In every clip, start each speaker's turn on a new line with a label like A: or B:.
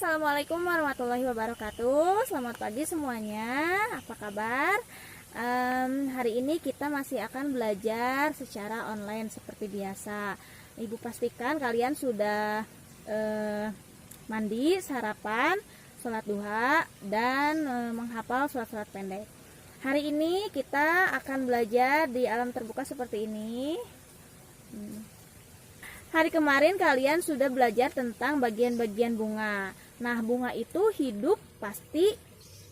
A: Assalamualaikum warahmatullahi wabarakatuh. Selamat pagi semuanya. Apa kabar? Hari ini kita masih akan belajar secara online seperti biasa. Ibu pastikan kalian sudah mandi, sarapan, sholat duha, dan menghafal surat-surat pendek. Hari ini kita akan belajar di alam terbuka seperti ini. Hari kemarin kalian sudah belajar tentang bagian-bagian bunga. Nah, bunga itu hidup pasti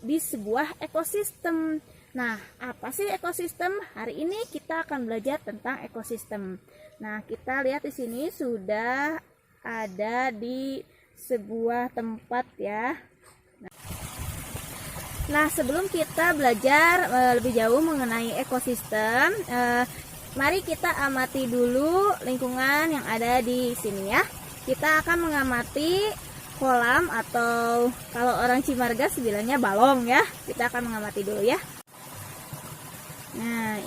A: di sebuah ekosistem. Nah, apa sih ekosistem? Hari ini kita akan belajar tentang ekosistem. Nah, kita lihat di sini sudah ada di sebuah tempat ya. Nah, sebelum kita belajar lebih jauh mengenai ekosistem, mari kita amati dulu lingkungan yang ada di sini ya. Kita akan mengamati kolam atau kalau orang Cimargas bilangnya balong ya. Kita akan mengamati dulu ya. Nah,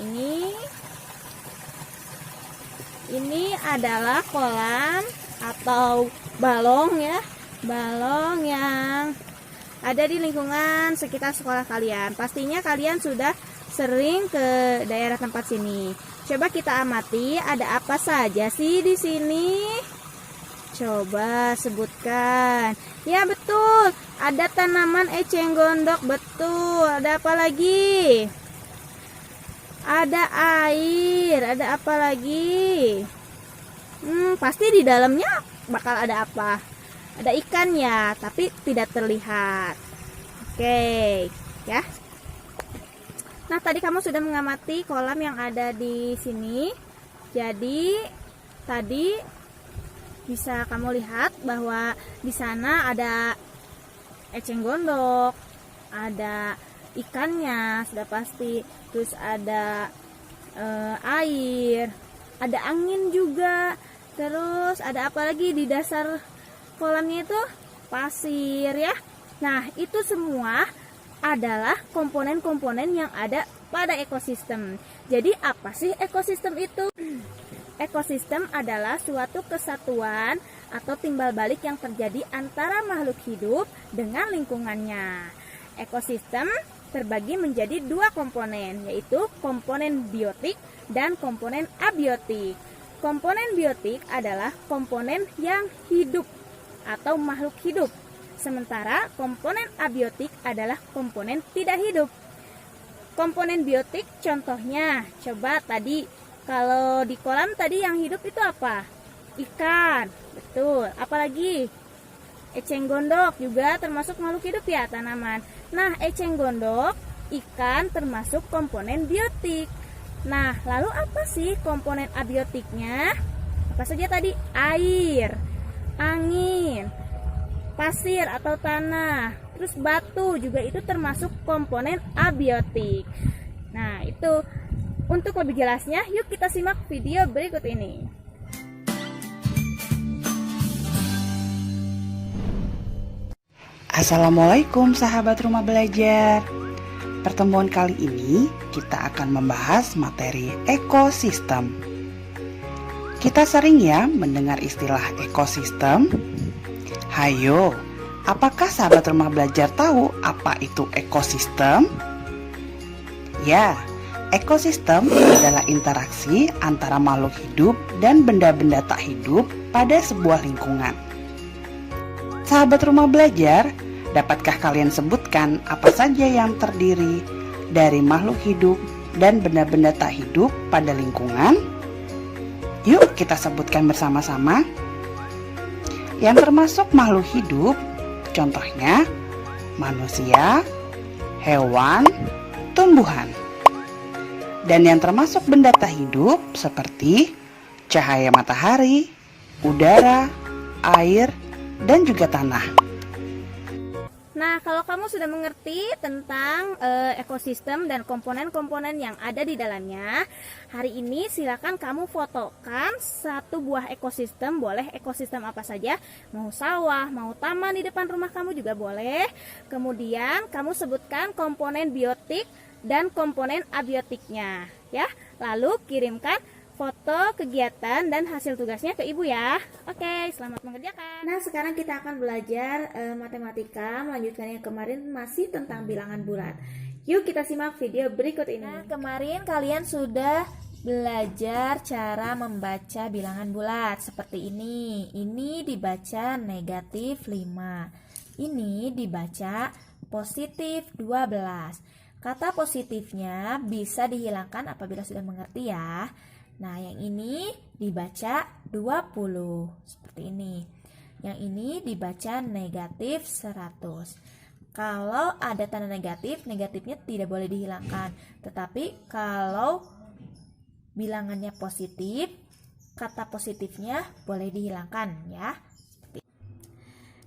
A: ini adalah kolam atau balong ya. Balong yang ada di lingkungan sekitar sekolah kalian. Pastinya kalian sudah sering ke daerah tempat sini. Coba kita amati ada apa saja sih di sini. Coba sebutkan. Ya betul, ada tanaman eceng gondok, betul. Ada apa lagi? Ada air, ada apa lagi? Pasti di dalamnya bakal ada apa? Ada ikan ya, tapi tidak terlihat. Oke, ya. Nah, tadi kamu sudah mengamati kolam yang ada di sini. Jadi, tadi bisa kamu lihat bahwa di sana ada eceng gondok, ada ikannya, sudah pasti. Terus ada air, ada angin juga. Terus ada apa lagi di dasar kolamnya itu? Pasir ya. Nah, itu semua adalah komponen-komponen yang ada pada ekosistem. Jadi apa sih ekosistem itu? Ekosistem adalah suatu kesatuan atau timbal balik yang terjadi antara makhluk hidup dengan lingkungannya. Ekosistem terbagi menjadi dua komponen, yaitu komponen biotik dan komponen abiotik. Komponen biotik adalah komponen yang hidup atau makhluk hidup. Sementara komponen abiotik adalah komponen tidak hidup. Komponen biotik contohnya, coba tadi kalau di kolam tadi yang hidup itu apa? Ikan, betul. Apalagi? Eceng gondok juga termasuk makhluk hidup ya, tanaman. Nah, eceng gondok, ikan termasuk komponen biotik. Nah, lalu apa sih komponen abiotiknya? Apa saja tadi? Air, angin, pasir atau tanah, terus batu juga itu termasuk komponen abiotik. Nah, itu untuk lebih jelasnya, yuk kita simak video berikut ini.
B: Assalamualaikum sahabat rumah belajar. Pertemuan kali ini kita akan membahas materi ekosistem. Kita sering ya mendengar istilah ekosistem. Hayo, apakah sahabat rumah belajar tahu apa itu ekosistem? Ya, ekosistem adalah interaksi antara makhluk hidup dan benda-benda tak hidup pada sebuah lingkungan. Sahabat rumah belajar, dapatkah kalian sebutkan apa saja yang terdiri dari makhluk hidup dan benda-benda tak hidup pada lingkungan? Yuk kita sebutkan bersama-sama. Yang termasuk makhluk hidup, contohnya manusia, hewan, tumbuhan. Dan yang termasuk benda tak hidup seperti cahaya matahari, udara, air, dan juga tanah.
A: Nah, kalau kamu sudah mengerti tentang ekosistem dan komponen-komponen yang ada di dalamnya, hari ini silakan kamu fotokan satu buah ekosistem, boleh ekosistem apa saja, mau sawah, mau taman di depan rumah kamu juga boleh. Kemudian kamu sebutkan komponen biotik dan komponen abiotiknya, ya. Lalu kirimkan foto kegiatan dan hasil tugasnya ke ibu ya. Oke, selamat mengerjakan. Nah, sekarang kita akan belajar matematika, melanjutkan yang kemarin masih tentang bilangan bulat. Yuk kita simak video berikut ini. Nah, kemarin kalian sudah belajar cara membaca bilangan bulat seperti ini. Ini dibaca negatif 5. Ini dibaca positif 12. Kata positifnya bisa dihilangkan apabila sudah mengerti ya. Nah, yang ini dibaca 20 seperti ini. Yang ini dibaca negatif 100. Kalau ada tanda negatif, negatifnya tidak boleh dihilangkan. Tetapi kalau bilangannya positif, kata positifnya boleh dihilangkan ya.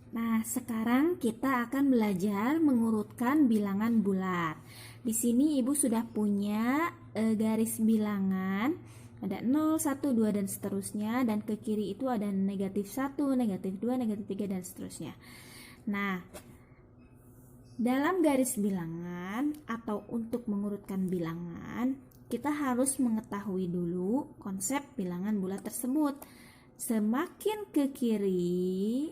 A: Nah, sekarang kita akan belajar mengurutkan bilangan bulat. Di sini Ibu sudah punya garis bilangan. Ada 0, 1, 2, dan seterusnya. Dan ke kiri itu ada negatif 1, negatif 2, negatif 3, dan seterusnya. Nah, dalam garis bilangan atau untuk mengurutkan bilangan, kita harus mengetahui dulu konsep bilangan bulat tersebut. Semakin ke kiri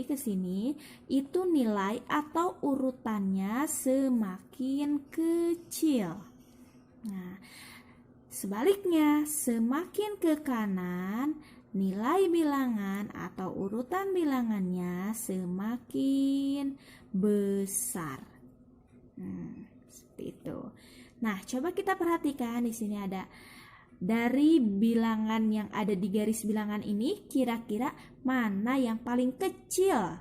A: ke sini, itu nilai atau urutannya semakin kecil. Nah, sebaliknya, semakin ke kanan, nilai bilangan atau urutan bilangannya semakin besar. Seperti itu. Nah, coba kita perhatikan di sini ada dari bilangan yang ada di garis bilangan ini, kira-kira mana yang paling kecil?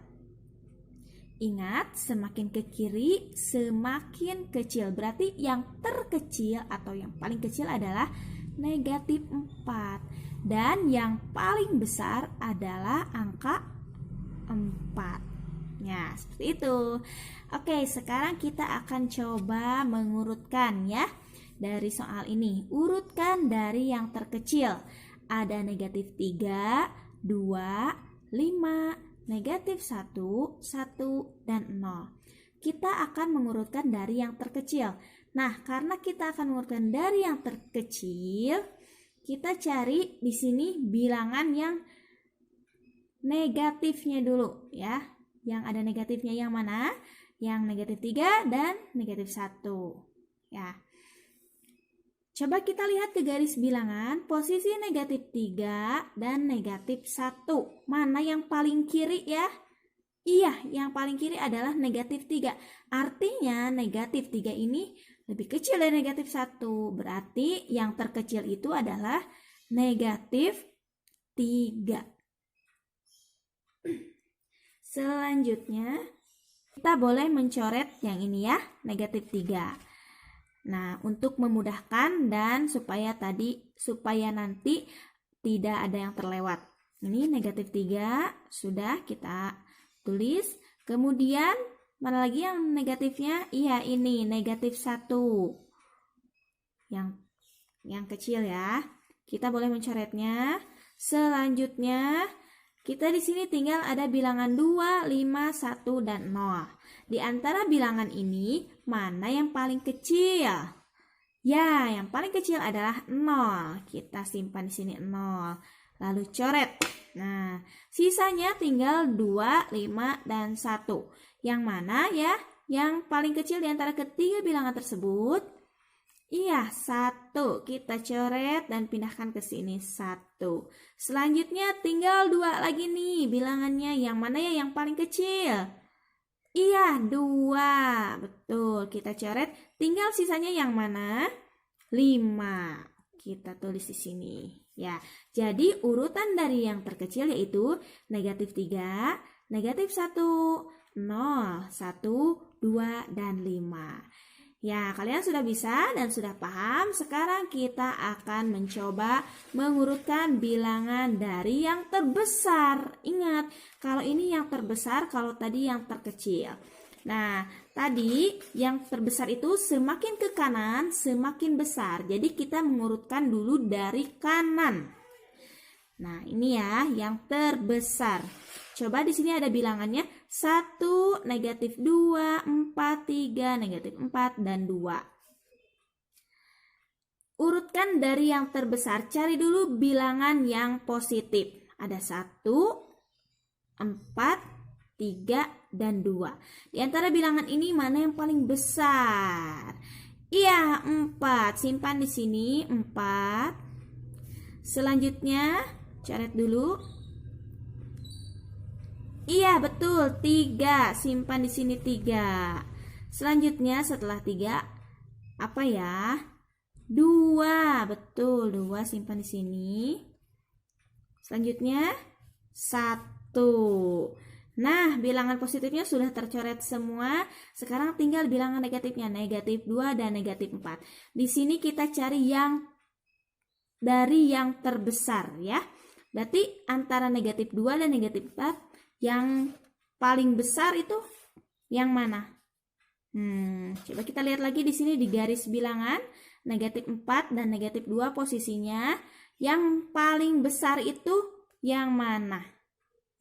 A: Ingat, semakin ke kiri semakin kecil. Berarti yang terkecil atau yang paling kecil adalah negatif 4. Dan yang paling besar adalah angka 4. Ya, seperti itu. Oke, sekarang kita akan coba mengurutkan ya. Dari soal ini, urutkan dari yang terkecil. Ada negatif 3, 2, 5, negatif 1, 1, dan 0. Kita akan mengurutkan dari yang terkecil. Nah, karena kita akan mengurutkan dari yang terkecil, kita cari di sini bilangan yang negatifnya dulu ya. Yang ada negatifnya yang mana? Yang negatif 3 dan negatif 1. Ya. Coba kita lihat ke garis bilangan, posisi negatif 3 dan negatif 1. Mana yang paling kiri ya? Iya, yang paling kiri adalah negatif 3. Artinya negatif 3 ini lebih kecil dari negatif 1. Berarti yang terkecil itu adalah negatif 3. Selanjutnya, kita boleh mencoret yang ini ya, negatif 3. Nah, untuk memudahkan dan supaya nanti tidak ada yang terlewat. Ini negatif 3 sudah kita tulis. Kemudian mana lagi yang negatifnya? Iya, ini negatif 1. Yang kecil ya. Kita boleh mencoretnya. Selanjutnya, kita di sini tinggal ada bilangan 2, 5, 1, dan 0. Di antara bilangan ini, mana yang paling kecil? Ya, yang paling kecil adalah 0. Kita simpan di sini 0. Lalu coret. Nah, sisanya tinggal 2, 5, dan 1. Yang mana ya? Yang paling kecil di antara ketiga bilangan tersebut? Iya, 1. Kita coret dan pindahkan ke sini 1. Selanjutnya tinggal 2 lagi nih bilangannya. Yang mana ya yang paling kecil? Iya, 2. Betul, kita coret. Tinggal sisanya yang mana? 5. Kita tulis di sini. Ya, jadi urutan dari yang terkecil yaitu negatif 3, negatif 1, 0, 1, 2, dan 5. Ya, kalian sudah bisa dan sudah paham. Sekarang kita akan mencoba mengurutkan bilangan dari yang terbesar. Ingat, kalau ini yang terbesar, kalau tadi yang terkecil. Nah, tadi yang terbesar itu semakin ke kanan, semakin besar. Jadi kita mengurutkan dulu dari kanan. Nah, ini ya yang terbesar. Coba di sini ada bilangannya 1, negatif 2, 4, 3, negatif 4, dan 2. urutkan dari yang terbesar. Cari dulu bilangan yang positif. Ada 1, 4, 3, dan 2. Di antara bilangan ini mana yang paling besar? Iya, 4. Simpan di sini 4. Selanjutnya coret dulu. Iya, betul, 3. Simpan di sini 3. Selanjutnya setelah 3 apa ya? 2. Betul, 2 simpan di sini. Selanjutnya 1. Nah, bilangan positifnya sudah tercoret semua. Sekarang tinggal bilangan negatifnya, negatif 2 dan negatif 4. Di sini kita cari yang dari yang terbesar ya. Berarti antara negatif 2 dan negatif 4 yang paling besar itu yang mana? Coba kita lihat lagi di sini di garis bilangan. Negatif 4 dan negatif 2 posisinya. Yang paling besar itu yang mana?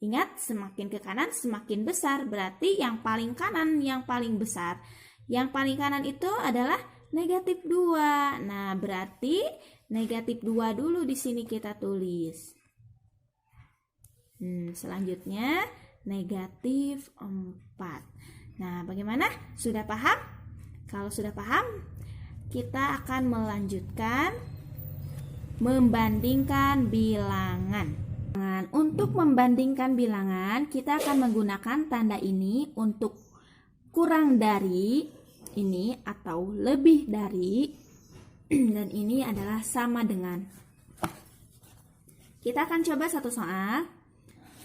A: Ingat, semakin ke kanan semakin besar. Berarti yang paling kanan yang paling besar. Yang paling kanan itu adalah negatif 2. Nah, berarti negatif 2 dulu di sini kita tulis. Selanjutnya negatif 4. Nah, bagaimana? Sudah paham? Kalau sudah paham, kita akan melanjutkan membandingkan bilangan. Untuk membandingkan bilangan, kita akan menggunakan tanda ini untuk kurang dari ini atau lebih dari, dan ini adalah sama dengan. Kita akan coba satu soal.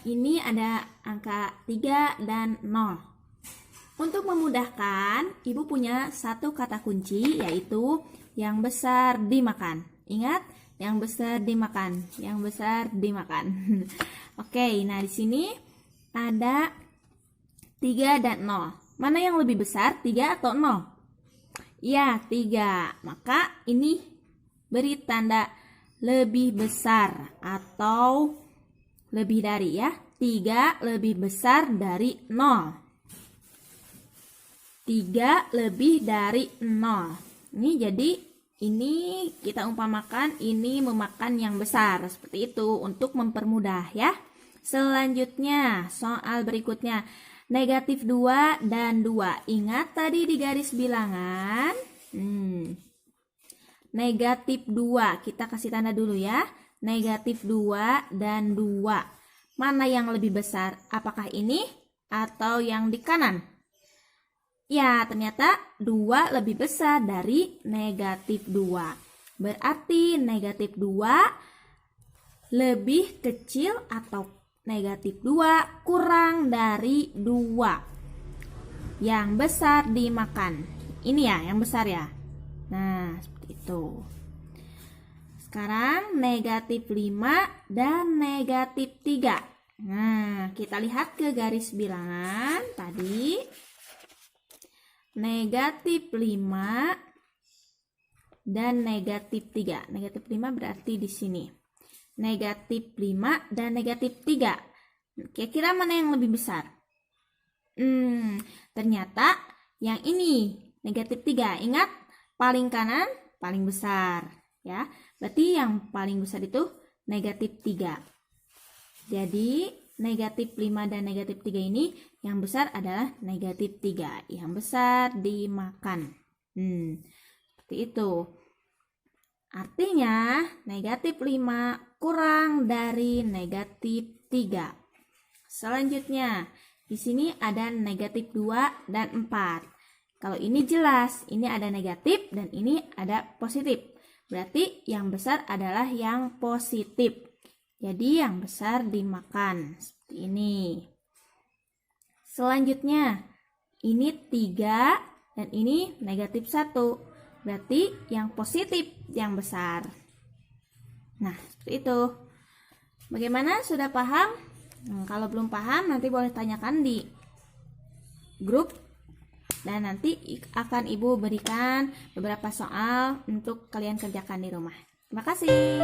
A: Ini ada angka 3 dan 0. Untuk memudahkan, Ibu punya satu kata kunci, yaitu yang besar dimakan. Ingat, yang besar dimakan, yang besar dimakan. Oke, nah di sini ada 3 dan 0. Mana yang lebih besar, 3 atau 0? Ya, 3. Maka ini beri tanda lebih besar atau lebih dari ya. 3 lebih besar dari 0. 3 lebih dari 0. Ini jadi ini kita umpamakan ini memakan yang besar seperti itu untuk mempermudah ya. Selanjutnya soal berikutnya negatif 2 dan 2. Ingat tadi di garis bilangan negatif 2 kita kasih tanda dulu ya. Negatif 2 dan 2. Mana yang lebih besar? Apakah ini atau yang di kanan? Ya, ternyata 2 lebih besar dari negatif 2. Berarti negatif 2 lebih kecil atau negatif 2 kurang dari 2. Yang besar dimakan. Ini ya, yang besar ya. Nah, seperti itu. Sekarang negatif 5 dan negatif 3. Nah, kita lihat ke garis bilangan tadi. Negatif 5 dan negatif 3. Negatif 5 berarti di sini. Negatif 5 dan negatif 3. Kira-kira mana yang lebih besar? Ternyata yang ini, negatif 3. Ingat, paling kanan, paling besar. Ya, berarti yang paling besar itu negatif 3. Jadi, negatif 5 dan negatif 3 ini yang besar adalah negatif 3. Yang besar dimakan. Seperti itu. Artinya negatif 5 kurang dari negatif 3. Selanjutnya, di sini ada negatif 2 dan 4. Kalau ini jelas, ini ada negatif dan ini ada positif. Berarti yang besar adalah yang positif. Jadi yang besar dimakan. Seperti ini. Selanjutnya, ini 3 dan ini negatif 1. Berarti yang positif yang besar. Nah, seperti itu. Bagaimana? Sudah paham? Kalau belum paham, nanti boleh tanyakan di grup. Dan nanti akan Ibu berikan beberapa soal untuk kalian kerjakan di rumah. Terima kasih.